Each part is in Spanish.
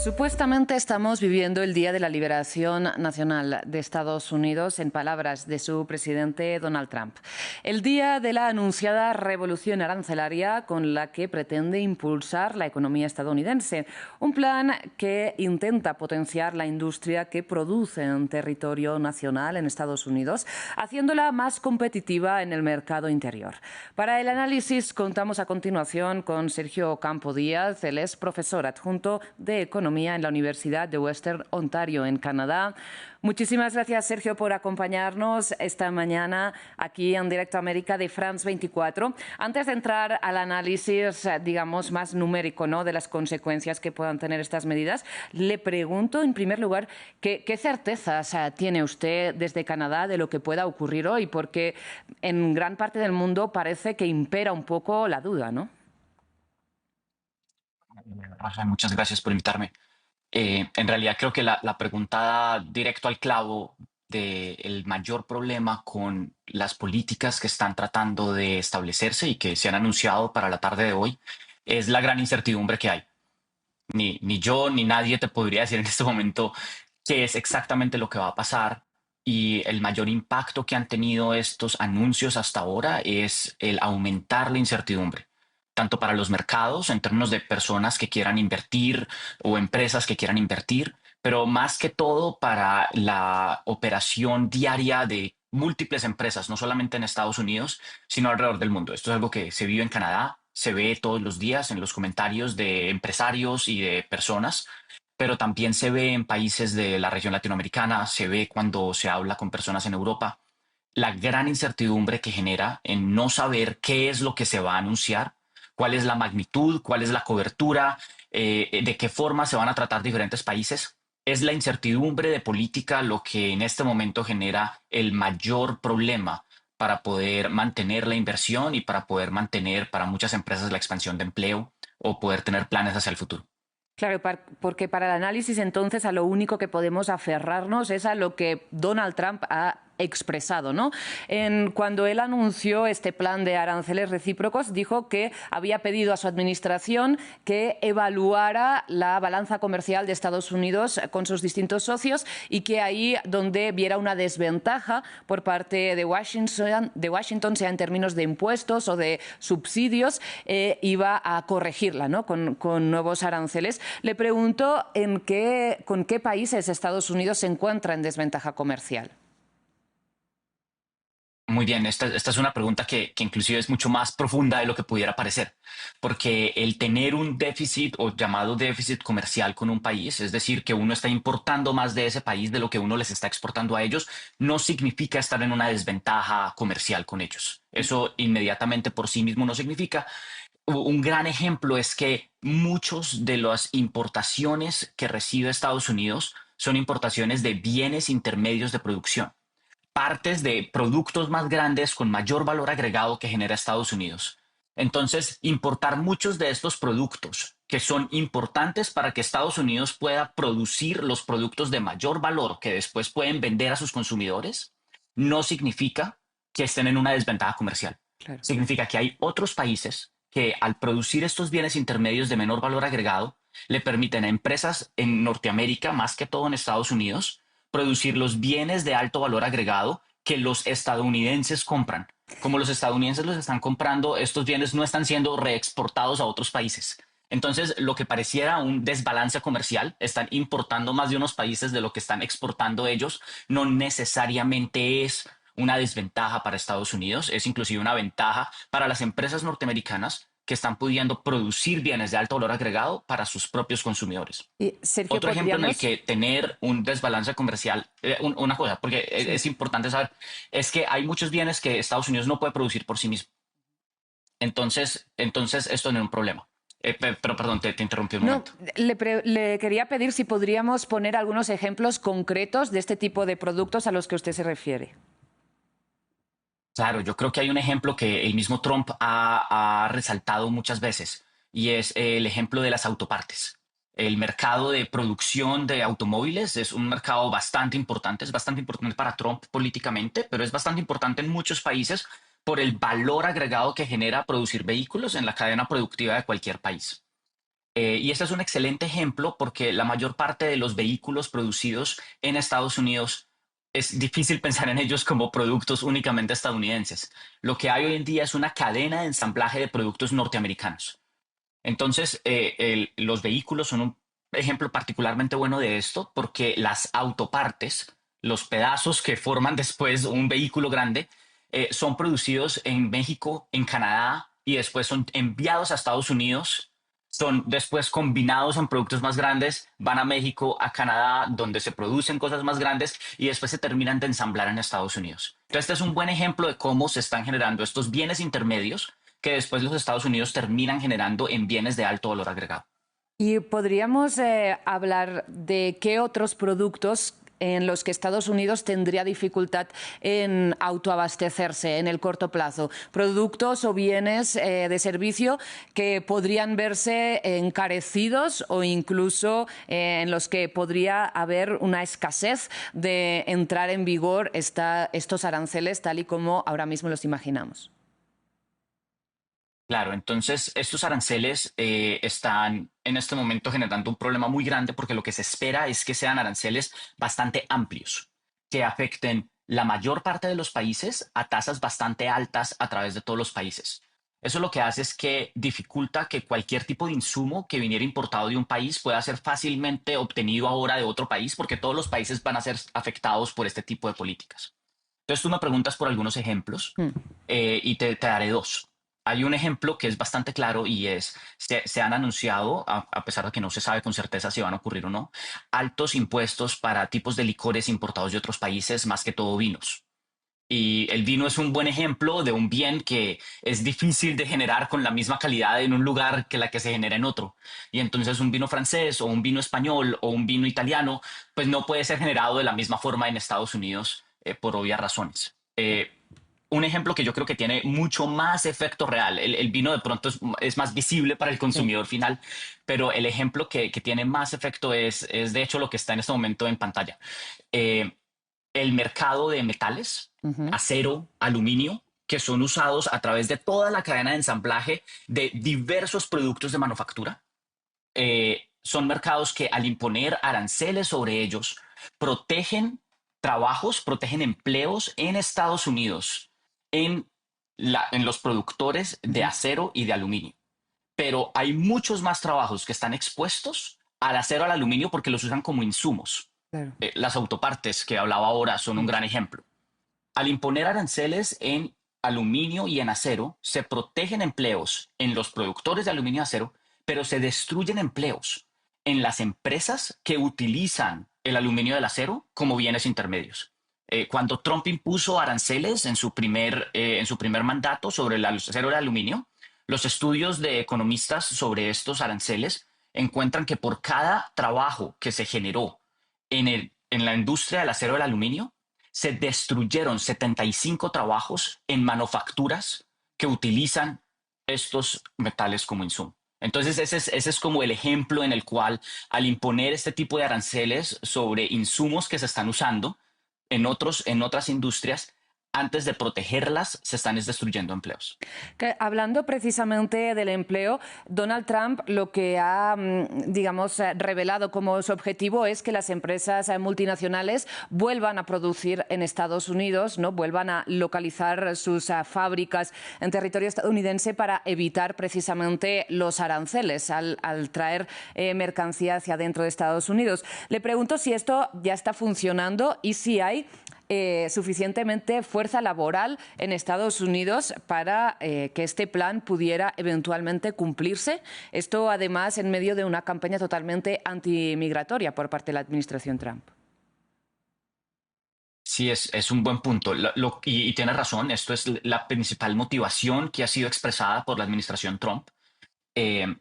Supuestamente estamos viviendo el Día de la Liberación Nacional de Estados Unidos, en palabras de su presidente Donald Trump. El día de la anunciada revolución arancelaria con la que pretende impulsar la economía estadounidense. Un plan que intenta potenciar la industria que produce en territorio nacional en Estados Unidos, haciéndola más competitiva en el mercado interior. Para el análisis contamos a continuación con Sergio Campo Díaz. Él es profesor adjunto de Economía en la Universidad de Western Ontario, en Canadá. Muchísimas gracias, Sergio, por acompañarnos esta mañana aquí en Directo América de France 24. Antes de entrar al análisis, digamos, más numérico, ¿no?, de las consecuencias que puedan tener estas medidas, le pregunto, en primer lugar, ¿qué certezas tiene usted desde Canadá de lo que pueda ocurrir hoy? Porque en gran parte del mundo parece que impera un poco la duda, ¿no? Rafa, muchas gracias por invitarme. En realidad creo que la pregunta da directo al clavo del mayor problema con las políticas que están tratando de establecerse y que se han anunciado para la tarde de hoy, es la gran incertidumbre que hay. Ni yo ni nadie te podría decir en este momento qué es exactamente lo que va a pasar, y el mayor impacto que han tenido estos anuncios hasta ahora es el aumentar la incertidumbre, tanto para los mercados en términos de personas que quieran invertir o empresas que quieran invertir, pero más que todo para la operación diaria de múltiples empresas, no solamente en Estados Unidos, sino alrededor del mundo. Esto es algo que se vive en Canadá, se ve todos los días en los comentarios de empresarios y de personas, pero también se ve en países de la región latinoamericana, se ve cuando se habla con personas en Europa. La gran incertidumbre que genera en no saber qué es lo que se va a anunciar, cuál es la magnitud, cuál es la cobertura, de qué forma se van a tratar diferentes países. Es la incertidumbre de política lo que en este momento genera el mayor problema para poder mantener la inversión y para poder mantener para muchas empresas la expansión de empleo o poder tener planes hacia el futuro. Claro, porque para el análisis entonces a lo único que podemos aferrarnos es a lo que Donald Trump ha expresado, ¿no? Cuando él anunció este plan de aranceles recíprocos, dijo que había pedido a su administración que evaluara la balanza comercial de Estados Unidos con sus distintos socios, y que ahí donde viera una desventaja por parte de Washington, sea en términos de impuestos o de subsidios, iba a corregirla, ¿no?, con nuevos aranceles. Le pregunto con qué países Estados Unidos se encuentra en desventaja comercial. Muy bien, esta es una pregunta que inclusive es mucho más profunda de lo que pudiera parecer, porque el tener un déficit o llamado déficit comercial con un país, es decir, que uno está importando más de ese país de lo que uno les está exportando a ellos, no significa estar en una desventaja comercial con ellos. Eso inmediatamente por sí mismo no significa. Un gran ejemplo es que muchos de las importaciones que recibe Estados Unidos son importaciones de bienes intermedios de producción, partes de productos más grandes con mayor valor agregado que genera Estados Unidos. Entonces, importar muchos de estos productos que son importantes para que Estados Unidos pueda producir los productos de mayor valor que después pueden vender a sus consumidores, no significa que estén en una desventaja comercial. Claro. Significa que hay otros países que al producir estos bienes intermedios de menor valor agregado, le permiten a empresas en Norteamérica, más que todo en Estados Unidos, producir los bienes de alto valor agregado que los estadounidenses compran. Como los estadounidenses los están comprando, estos bienes no están siendo reexportados a otros países. Entonces, lo que pareciera un desbalance comercial, están importando más de unos países de lo que están exportando ellos, no necesariamente es una desventaja para Estados Unidos, es inclusive una ventaja para las empresas norteamericanas que están pudiendo producir bienes de alto valor agregado para sus propios consumidores. Y Sergio, Otro ejemplo en el podríamos... que tener un desbalance comercial, una cosa, porque Sí. es importante saber, es que hay muchos bienes que Estados Unidos no puede producir por sí mismo. Entonces esto no es un problema. Pero perdón, te interrumpí un No, momento. le quería pedir si podríamos poner algunos ejemplos concretos de este tipo de productos a los que usted se refiere. Claro, yo creo que hay un ejemplo que el mismo Trump ha resaltado muchas veces, y es el ejemplo de las autopartes. El mercado de producción de automóviles es un mercado bastante importante, es bastante importante para Trump políticamente, pero es bastante importante en muchos países por el valor agregado que genera producir vehículos en la cadena productiva de cualquier país. Y este es un excelente ejemplo porque la mayor parte de los vehículos producidos en Estados Unidos es difícil pensar en ellos como productos únicamente estadounidenses. Lo que hay hoy en día es una cadena de ensamblaje de productos norteamericanos. Entonces, los vehículos son un ejemplo particularmente bueno de esto porque las autopartes, los pedazos que forman después un vehículo grande, son producidos en México, en Canadá y después son enviados a Estados Unidos, son después combinados en productos más grandes, van a México, a Canadá, donde se producen cosas más grandes y después se terminan de ensamblar en Estados Unidos. Entonces, este es un buen ejemplo de cómo se están generando estos bienes intermedios que después los Estados Unidos terminan generando en bienes de alto valor agregado. Y podríamos hablar de qué otros productos en los que Estados Unidos tendría dificultad en autoabastecerse en el corto plazo. Productos o bienes de servicio que podrían verse encarecidos o incluso en los que podría haber una escasez de entrar en vigor estos aranceles tal y como ahora mismo los imaginamos. Claro, entonces estos aranceles están en este momento generando un problema muy grande porque lo que se espera es que sean aranceles bastante amplios, que afecten la mayor parte de los países a tasas bastante altas a través de todos los países. Eso lo que hace es que dificulta que cualquier tipo de insumo que viniera importado de un país pueda ser fácilmente obtenido ahora de otro país porque todos los países van a ser afectados por este tipo de políticas. Entonces tú me preguntas por algunos ejemplos Mm. y te daré dos. Hay un ejemplo que es bastante claro y es, se han anunciado, a pesar de que no se sabe con certeza si van a ocurrir o no, altos impuestos para tipos de licores importados de otros países, más que todo vinos. Y el vino es un buen ejemplo de un bien que es difícil de generar con la misma calidad en un lugar que la que se genera en otro. Y entonces un vino francés o un vino español o un vino italiano, pues no puede ser generado de la misma forma en Estados Unidos por obvias razones. Un ejemplo que yo creo que tiene mucho más efecto real. El vino de pronto es más visible para el Sí. consumidor final, pero el ejemplo que tiene más efecto es de hecho lo que está en este momento en pantalla. Eh, el mercado de metales, Ujú. acero, aluminio, que son usados a través de toda la cadena de ensamblaje de diversos productos de manufactura. Son mercados que al imponer aranceles sobre ellos, protegen trabajos, protegen empleos en Estados Unidos, en, en los productores de Ujú. acero y de aluminio. Pero hay muchos más trabajos que están expuestos al acero, al aluminio, porque los usan como insumos. Claro. Las autopartes que hablaba ahora son un gran ejemplo. Al imponer aranceles en aluminio y en acero, se protegen empleos en los productores de aluminio y acero, pero se destruyen empleos en las empresas que utilizan el aluminio y el acero como bienes intermedios. Cuando Trump impuso aranceles en su primer mandato sobre el acero y el aluminio, los estudios de economistas sobre estos aranceles encuentran que por cada trabajo que se generó en la industria del acero y el aluminio, se destruyeron 75 trabajos en manufacturas que utilizan estos metales como insumo. Entonces, ese es como el ejemplo en el cual al imponer este tipo de aranceles sobre insumos que se están usando en otras industrias, antes de protegerlas, se están destruyendo empleos. Hablando precisamente del empleo, Donald Trump lo que ha, digamos, revelado como su objetivo es que las empresas multinacionales vuelvan a producir en Estados Unidos, ¿no? Vuelvan a localizar sus fábricas en territorio estadounidense para evitar precisamente los aranceles al traer mercancía hacia dentro de Estados Unidos. Le pregunto si esto ya está funcionando y si hay suficientemente fuerza laboral en Estados Unidos para que este plan pudiera eventualmente cumplirse. Esto, además, en medio de una campaña totalmente antimigratoria por parte de la administración Trump. Sí, es un buen punto. Y tienes razón, esto es la principal motivación que ha sido expresada por la administración Trump. Eh,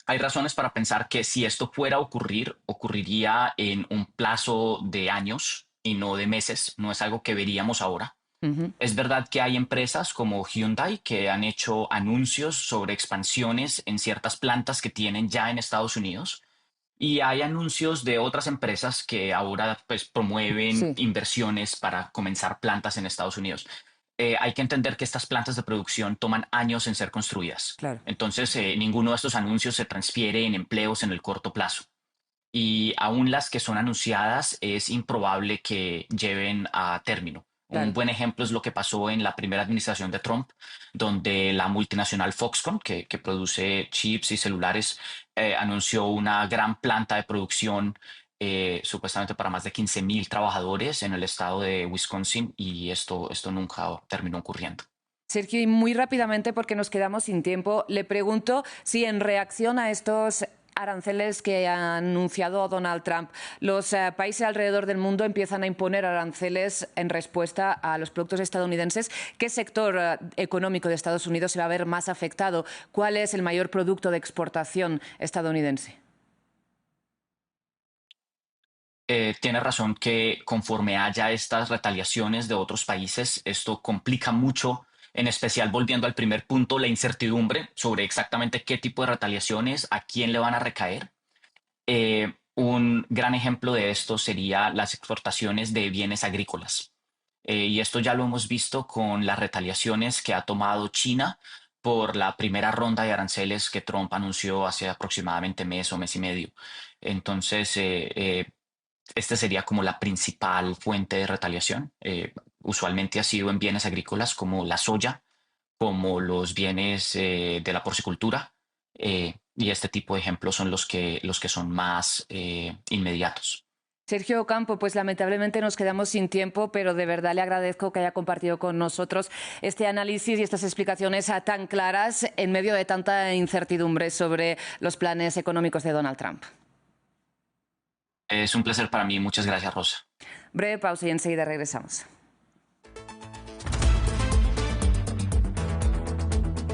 Hay razones para pensar que si esto fuera a ocurrir, ocurriría en un plazo de años y no de meses. No es algo que veríamos ahora. Ujú. Es verdad que hay empresas como Hyundai que han hecho anuncios sobre expansiones en ciertas plantas que tienen ya en Estados Unidos. Y hay anuncios de otras empresas que ahora pues promueven Sí. inversiones para comenzar plantas en Estados Unidos. hay que entender que estas plantas de producción toman años en ser construidas. Claro. Entonces, ninguno de estos anuncios se transfiere en empleos en el corto plazo. Y aún las que son anunciadas es improbable que lleven a término. Un Claro. buen ejemplo es lo que pasó en la primera administración de Trump, donde la multinacional Foxconn, que produce chips y celulares, anunció una gran planta de producción supuestamente para más de 15,000 trabajadores en el estado de Wisconsin y esto nunca terminó ocurriendo. Sergio, y muy rápidamente, porque nos quedamos sin tiempo, le pregunto si en reacción a estos aranceles que ha anunciado Donald Trump, los países alrededor del mundo empiezan a imponer aranceles en respuesta a los productos estadounidenses. ¿Qué sector económico de Estados Unidos se va a ver más afectado? ¿Cuál es el mayor producto de exportación estadounidense? Tiene razón que conforme haya estas retaliaciones de otros países, esto complica mucho, en especial volviendo al primer punto, la incertidumbre sobre exactamente qué tipo de retaliaciones, a quién le van a recaer. Un gran ejemplo de esto sería las exportaciones de bienes agrícolas. Y esto ya lo hemos visto con las retaliaciones que ha tomado China por la primera ronda de aranceles que Trump anunció hace aproximadamente mes o mes y medio. Entonces, este sería como la principal fuente de retaliación. Usualmente ha sido en bienes agrícolas como la soya, como los bienes de la porcicultura, y este tipo de ejemplos son los que son más inmediatos. Sergio Ocampo, pues lamentablemente nos quedamos sin tiempo, pero de verdad le agradezco que haya compartido con nosotros este análisis y estas explicaciones tan claras en medio de tanta incertidumbre sobre los planes económicos de Donald Trump. Es un placer para mí. Muchas gracias, Rosa. Breve pausa y enseguida regresamos.